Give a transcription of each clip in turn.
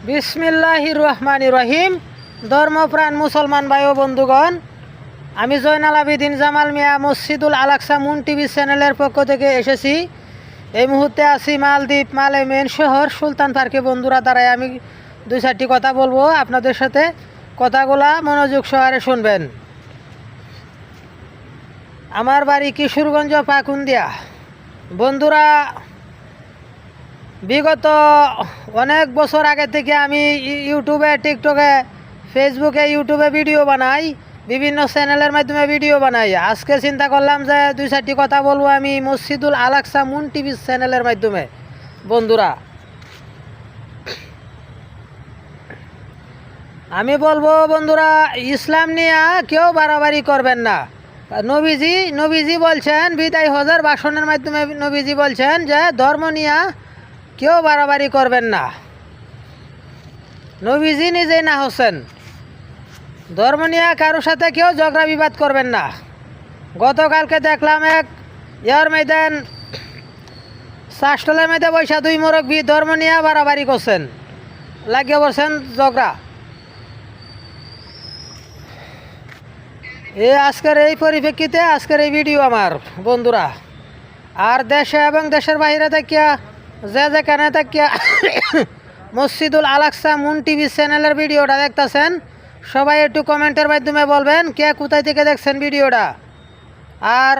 বিসমিল্লাহির রহমানির রহিম। ধর্মপ্রাণ মুসলমান ভাই ও বন্ধুগণ, আমি জয়নাল আবেদিন জামাল মিয়া মসজিদুল আলাকসা মুন টিভি চ্যানেলের পক্ষ থেকে এসেছি। এই মুহূর্তে আছি মালদ্বীপ মালে মেন শহর সুলতান পার্কে। বন্ধুরা দ্বারাই আমি দুই চারটি কথা বলবো, আপনাদের সাথে কথাগুলা মনোযোগ সহকারে শুনবেন। আমার বাড়ি কিশোরগঞ্জ পাকুন্দিয়া। বন্ধুরা, বিগত অনেক বছর আগে থেকে আমি ইউটিউবে, টিকটকে, ফেসবুকে, ইউটিউবে ভিডিও বানাই, বিভিন্ন চ্যানেলের মাধ্যমে ভিডিও বানাই। আজকে চিন্তা করলাম যে দুই চারটি কথা বলবো আমি মসজিদুল আলাকসা মুন টিভি চ্যানেলের মাধ্যমে। বন্ধুরা, আমি বলবো বন্ধুরা, ইসলাম নিয়ে কেউ বাড়াবাড়ি করবেন না। নবীজি বলছেন, বিদায় হজের ভাষণের মাধ্যমে নবীজি বলছেন যে ধর্ম নিয়ে কেউ বাড়াবাড়ি করবেন না। নবীজি নিজেই না হোসেন, ধর্ম নিয়ে কারোর সাথে কেউ ঝগড়া বিবাদ করবেন না। গতকালকে দেখলাম এক ইয়ার ময়দান শাসটলের মধ্যে বৈশা দুই মুরব্বী ধর্ম নিয়ে বাড়াবাড়ি করছেন, লাগিয়ে বলছেন ঝগড়া। আজকের এই পরিপ্রেক্ষিতে আজকের এই ভিডিও আমার। বন্ধুরা, আর দেশে এবং দেশের বাইরে থাকিয়া যে যেখানে থাকিয়া মসজিদুল আলাকসা মুন টিভি চ্যানেলের ভিডিওটা দেখতেছেন, সবাই একটু কমেন্টের মাধ্যমে বলবেন কে কোথায় থেকে দেখছেন ভিডিওটা। আর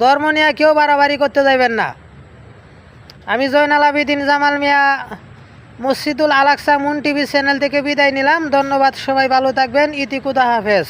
ধর্ম নিয়ে কেউ বাড়াবাড়ি করতে যাইবেন না। আমি জয়নাল আবেদিন জামাল মিয়া মসজিদুল আলাকসা মুন টিভি চ্যানেল থেকে বিদায় নিলাম। ধন্যবাদ, সবাই ভালো থাকবেন। ইতি খুদা হাফেজ।